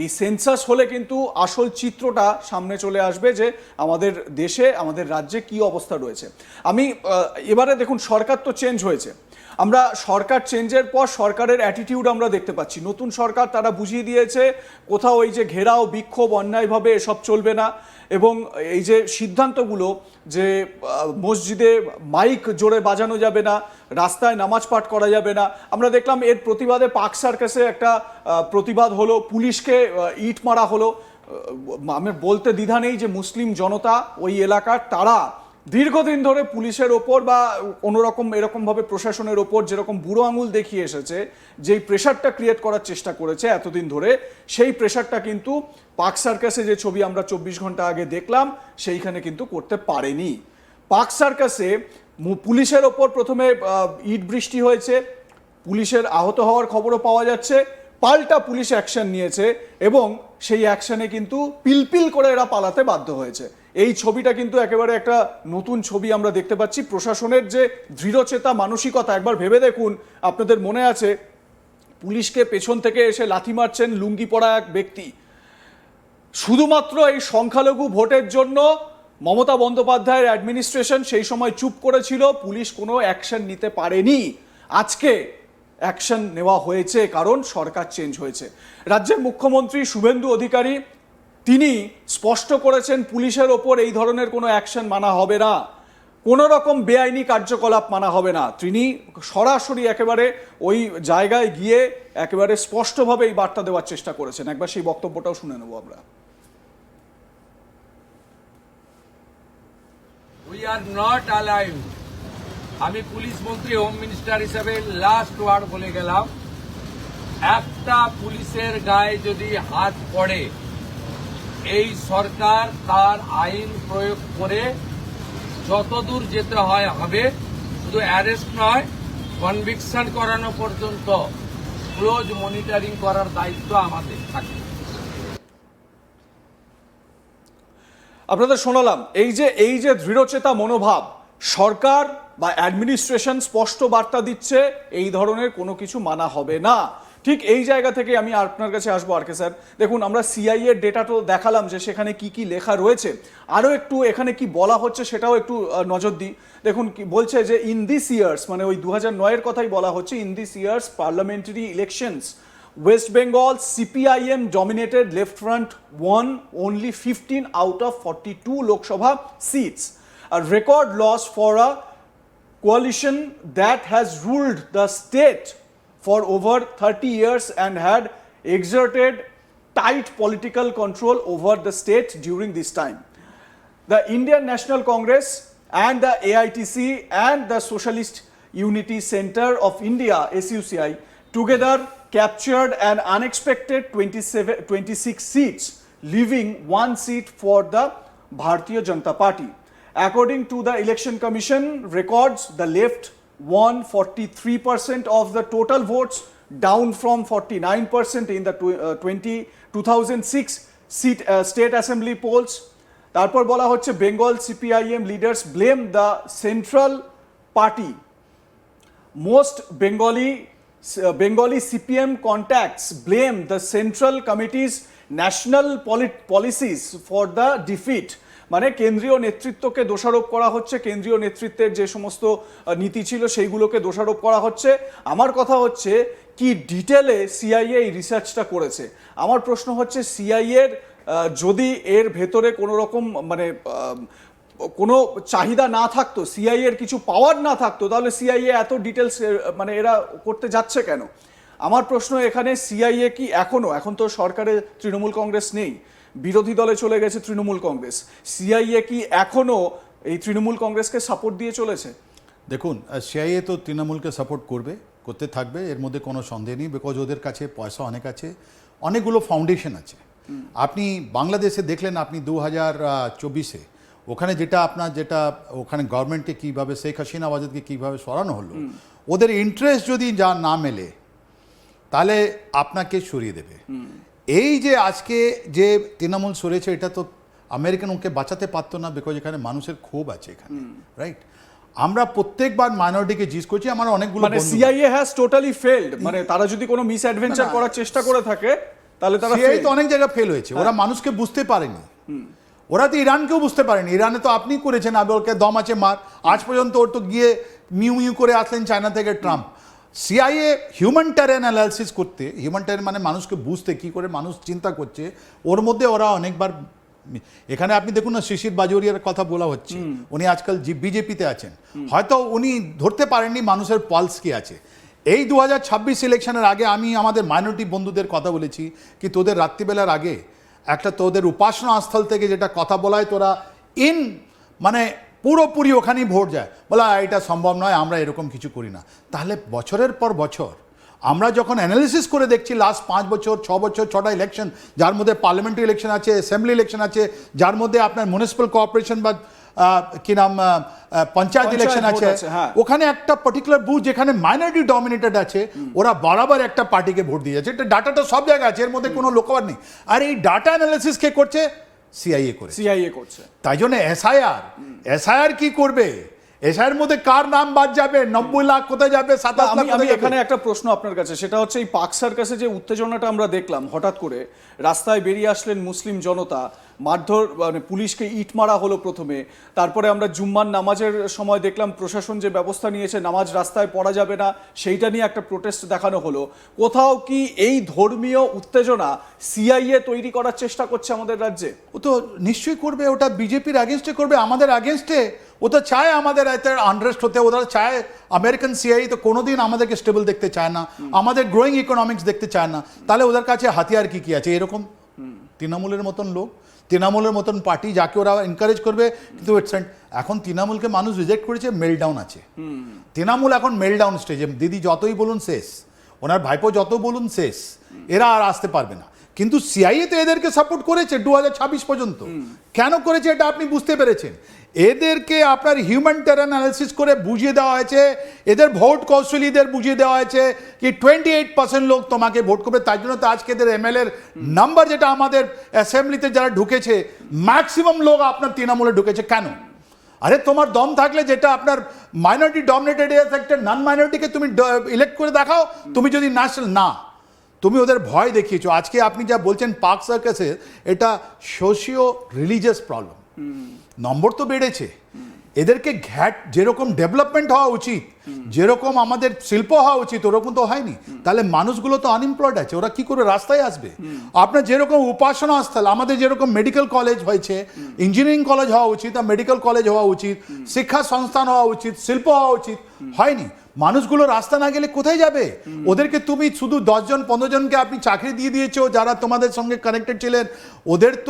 এই সেন্সাস হলে কিন্তু আসল চিত্রটা সামনে চলে আসবে যে আমাদের দেশে আমাদের রাজ্যে কি অবস্থা রয়েছে। আমি এবারে দেখুন, সরকার তো চেঞ্জ হয়েছে, আমরা সরকার চেঞ্জের পর সরকারের অ্যাটিটিউড আমরা দেখতে পাচ্ছি। নতুন সরকার তারা বুঝিয়ে দিয়েছে কোথাও এই যে ঘেরাও বিক্ষোভ অন্যায়ভাবে এসব চলবে না, এবং এই যে সিদ্ধান্তগুলো যে মসজিদে মাইক জোরে বাজানো যাবে না, রাস্তায় নামাজ পাঠ করা যাবে না, আমরা দেখলাম এর প্রতিবাদে পার্ক সার্কাসে একটা প্রতিবাদ হলো, পুলিশকে ইট মারা হলো। আমি বলতে দ্বিধা নেই যে মুসলিম জনতা ওই এলাকার তারা দীর্ঘদিন ধরে পুলিশের ওপর বা কোনোরকম এরকমভাবে প্রশাসনের ওপর যেরকম বুড়ো আঙুল দেখিয়ে এসেছে, যেই প্রেশারটা ক্রিয়েট করার চেষ্টা করেছে এতদিন ধরে, সেই প্রেশারটা কিন্তু পার্ক সার্কাসে যে ছবি আমরা 24 ঘন্টা আগে দেখলাম সেইখানে কিন্তু করতে পারেনি। পার্ক সার্কাসে পুলিশের ওপর প্রথমে ইট বৃষ্টি হয়েছে, পুলিশের আহত হওয়ার খবরও পাওয়া যাচ্ছে, পাল্টা পুলিশ অ্যাকশন নিয়েছে এবং সেই অ্যাকশনে কিন্তু পিলপিল করে এরা পালাতে বাধ্য হয়েছে। এই ছবিটা কিন্তু একেবারে একটা নতুন ছবি আমরা দেখতে পাচ্ছি। প্রশাসনের যে দৃঢ়চেতা মানসিকতা, একবার ভেবে দেখুন, আপনাদের মনে আছে পুলিশকে পেছন থেকে এসে লাথি মারছেন লুঙ্গি পরা এক ব্যক্তি, শুধুমাত্র এই সংখ্যালঘু ভোটের জন্য মমতা বন্দ্যোপাধ্যায়ের অ্যাডমিনিস্ট্রেশন সেই সময় চুপ করেছিল, পুলিশ কোনো অ্যাকশন নিতে পারেনি। আজকে অ্যাকশন নেওয়া হয়েছে কারণ সরকার চেঞ্জ হয়েছে। রাজ্যের মুখ্যমন্ত্রী শুভেন্দু অধিকারী তিনি স্পষ্ট করেছেন পুলিশের ওপর এই ধরনের কোনো অ্যাকশন মানা হবে না, কোনো রকম বেআইনি কার্যকলাপ মানা হবে না। তিনি সরাসরি একেবারে ওই জায়গায় গিয়ে একেবারে স্পষ্টভাবে এই বার্তা দেওয়ার চেষ্টা করেছেন। একবার সেই বক্তব্যটাও শুনে নেব আমরা। We are not alive. আমি পুলিশ মন্ত্রী, হোম মিনিস্টার হিসেবে লাস্ট ওয়ার্ড বলে গেলাম, একটা পুলিশের গায়ে যদি হাত পড়ে এই সরকার তার আইন প্রয়োগ করে যতদূর যেতে হয় হবে। শুধু অ্যারেস্ট নয়, কনভিকশন করানো পর্যন্ত ক্লোজ মনিটরিং করার দায়িত্ব আমাদের থাকে। আপনাদের শোনালাম এই যে দৃঢ়চেতা মনোভাব, সরকার বা অ্যাডমিনিস্ট্রেশন স্পষ্ট বার্তা দিচ্ছে এই ধরনের কোনো কিছু মানা হবে না। ঠিক এই জায়গা থেকে আমি আপনার কাছে আসবো আর কে স্যার। দেখুন, আমরা সিআই এর ডেটা তো দেখালাম যে সেখানে কি কি লেখা রয়েছে, আরও একটু এখানে কি বলা হচ্ছে সেটাও একটু নজর দিই। দেখুন কি বলছে যে ইন দিস ইয়ার্স, মানে ওই 2009-এর কথাই বলা হচ্ছে, in this years parliamentary elections West Bengal CPIM dominated left front won only 15 out of 42 Lok Sabha seats, a record loss for a coalition that has ruled the state for over 30 years and had exerted tight political control over the state during this time. The Indian National Congress and the AITC and the Socialist Unity Center of India SUCI together captured an unexpected 26 seats, leaving one seat for the Bharatiya Janata Party. According to the Election Commission records, the left won 43% of the total votes, down from 49% in the 2006 state assembly polls. তারপর বলা হচ্ছে Bengal CPIM leaders blame the central party. Most Bengali CPM contacts blame the Central Committee's national policies for the defeat. মানে কেন্দ্রীয় নেতৃত্বকে দোষারোপ করা হচ্ছে, কেন্দ্রীয় নেতৃত্বের যে সমস্ত নীতি ছিল সেইগুলোকে দোষারোপ করা হচ্ছে। আমার কথা হচ্ছে কি ডিটেলে সিআইএ এই রিসার্চটা করেছে। আমার প্রশ্ন হচ্ছে সিআইএর যদি এর ভেতরে কোনো রকম মানে কোনো চাহিদা না থাকতো, সিআইএর কিছু পাওয়ার না থাকতো, তাহলে সিআইএ এত ডিটেলস মানে এরা করতে যাচ্ছে কেন? আমার প্রশ্ন এখানে, সিআইএ কি এখন তো সরকারে তৃণমূল কংগ্রেস নেই, বিরোধী দলে চলে গেছে তৃণমূল কংগ্রেস, সিআইএ কি এখনো এই তৃণমূল কংগ্রেসকে সাপোর্ট দিয়ে চলেছে? দেখুন, সিআইএ তো তৃণমূলকে সাপোর্ট করতে থাকবে, এর মধ্যে কোনো সন্দেহ নেই, বিকজ ওদের কাছে পয়সা অনেক আছে, অনেকগুলো ফাউন্ডেশন আছে। আপনি বাংলাদেশে দেখলেন, আপনি 2024-এ ওখানে যেটা ওখানে গভর্নমেন্টকে কীভাবে, শেখ হাসিনা আজাদকে কীভাবে সরানো হলো, ওদের ইন্টারেস্ট যদি যা না মেলে তাহলে আপনাকে সরিয়ে দেবে। এই যে আজকে যে তৃণমূল সরেছে, এটা তো আমেরিকান ওকে বাঁচাতে পারতো না, বিকজ এখানে মানুষের ক্ষোভ আছে এখানে, রাইট? আমরা প্রত্যেকবার মাইনরিটিকে জিজ্ঞেস করছি, আমার অনেকগুলো মানে সিআইএ হ্যাজ টোটালি ফেলড, মানে তারা যদি কোনো মিস অ্যাডভেঞ্চার করার চেষ্টা করে থাকে তাহলে তারা সিআইএ fail। তো অনেক জায়গায় ফেল হয়েছে, ওরা মানুষকে বুঝতে পারেনি। ওরা তো ইরানকেও বুঝতে পারেনি, ইরানে তো আপনি করেছেন, আবলকে দম আছে মার, আজ পর্যন্ত ওর তো গিয়ে মিউ মিউ করে আসলেন চায়না থেকে Trump. CIA human terrain analysis করতে, হিউম্যান টেরেন মানে মানুষকে বুঝতে কি করে মানুষ চিন্তা করছে, ওর মধ্যে ওরা অনেকবার এখানে আপনি দেখুন না শিশির বাজোরিয়ার কথা বলা হচ্ছে, উনি আজকাল বিজেপিতে আছেন, হয়তো উনি ধরতে পারেননি মানুষের পালস কি আছে। এই 2026 ইলেকশনের আগে আমি আমাদের মাইনরিটি বন্ধুদের কথা বলেছি কি তোদের রাত্রিবেলার আগে একটা তোদের উপাসনা স্থল থেকে যেটা কথা বলায় তোরা মানে পুরোপুরি ওখানেই ভোট যায়, বলা এটা সম্ভব নয়, আমরা এরকম কিছু করি না। তাহলে বছরের পর বছর আমরা যখন অ্যানালিসিস করে দেখছি লাস্ট 5 বছর 6 বছর 6টা ইলেকশন, যার মধ্যে পার্লামেন্টারি ইলেকশন আছে, অ্যাসেম্বলি ইলেকশন আছে, যার মধ্যে আপনার মিউনিসিপ্যাল কর্পোরেশন বা কি নাম পঞ্চায়েত ইলেকশন ভোট আছে, আছে, হ্যাঁ। ওখানে একটা পার্টিকুলার বুথ যেখানে মাইনরিটি ডমিনেটেড আছে, ওরা বরাবর একটা পার্টিকে ভোট দিয়ে যাচ্ছে। এটা ডাটাটা সব জায়গায় আছে, এর মধ্যে কোনো লোকবার নেই। আর এই ডাটা অ্যানালিসিস কে করছে? সিআইএ করে। সিআইএ করছে। তাই জন্য এসআইআর কি করবে? এসআইআর মধ্যে কার নাম বাদ যাবে, 90 লাখ কোথায় যাবে, 27 লাখ আমি কোথায় যাবে? এখানে একটা প্রশ্ন আপনার কাছে, সেটা হচ্ছে এই পাক সার্কাসে যে উত্তেজনাটা আমরা দেখলাম, হঠাৎ করে রাস্তায় বেরিয়ে আসলেন মুসলিম জনতা, মারধর মানে পুলিশকে ইট মারা হলো প্রথমে, তারপরে আমরা জুম্মার নামাজের সময় দেখলাম প্রশাসন যে ব্যবস্থা নিয়েছে নামাজ রাস্তায় পড়া যাবে না, সেইটা নিয়ে একটা প্রোটেস্ট দেখানো হলো। কোথাও কি এই ধর্মীয় উত্তেজনা সিআইএ তৈরি করার চেষ্টা করছে আমাদের রাজ্যে? ও তো নিশ্চয়ই করবে, ওটা বিজেপির আগেনস্টে করবে, আমাদের আগেনস্টে। ও তো চায় আমাদের এতে আনরেস্ট হতে, ওরা চায় আমেরিকান সিআইএ তো কোনোদিন আমাদেরকে স্টেবল দেখতে চায় না, আমাদের গ্রোয়িং ইকোনমিক্স দেখতে চায় না। তাহলে ওদের কাছে হাতিয়ার কি কি আছে? এরকম তৃণমূলের মতন লোক, তৃণমূলের মতন পার্টি যাকে ওরা এনকারেজ করবে। কিন্তু এখন তৃণমূলকে মানুষ রিজেক্ট করেছে, মেলডাউন আছে। তৃণমূল এখন মেলডাউন স্টেজে, দিদি যতই বলুন শেষ, ওনার ভাইপো যত বলুন শেষ, এরা আর আসতে পারবে না। কিন্তু সিআইএ তো এদেরকে সাপোর্ট করেছে 2026 পর্যন্ত। কেন করেছে এটা আপনি বুঝতে পেরেছেন? এদেরকে আপনার হিউম্যান টেরেন অ্যানালিসিস করে বুঝিয়ে দেওয়া হয়েছে, এদের ভোট কৌশলীদের বুঝিয়ে দেওয়া হয়েছে কি 28% লোক তোমাকে ভোট করবে। তাই জন্য তো আজকে এদের এমএলএর নাম্বার যেটা আমাদের অ্যাসেম্বলিতে যারা ঢুকেছে, ম্যাক্সিমাম লোক আপনার তৃণমূলে ঢুকেছে। কেন? আরে তোমার দম থাকলে যেটা আপনার মাইনরিটি ডমিনেটেড একটা নন মাইনরিটিকে তুমি ইলেক্ট করে দেখাও। তুমি যদি ন্যাশনাল না, তুমি ওদের ভয় দেখিয়েছো। আজকে আপনি যা বলছেন পাক সার্কাসের, এটা সোশিও রিলিজিয়াস প্রবলেম। নম্বর তো বেড়েছে, এদেরকে ঘ্যাট যেরকম ডেভেলপমেন্ট হওয়া উচিত, যেরকম আমাদের শিল্প হওয়া উচিত, ওরকম তো হয়নি। তাহলে মানুষগুলো তো আনএমপ্লয়েড আছে, ওরা কি করে রাস্তায় আসবে? আপনার যেরকম উপাসনা স্থল, আমাদের যেরকম মেডিকেল কলেজ হয়েছে, ইঞ্জিনিয়ারিং কলেজ হওয়া উচিত, আর মেডিকেল কলেজ হওয়া উচিত, শিক্ষা সংস্থান হওয়া উচিত, শিল্প হওয়া উচিত, হয়নি। মানুষগুলো রাস্তা না গেলে কোথায় যাবে? ওদেরকে তুমি শুধু 10 জন 15 জনকে আপনি চাকরি দিয়ে দিয়েছো যারা তোমাদের সঙ্গে কানেক্টেড ছিলেন, ওদের তো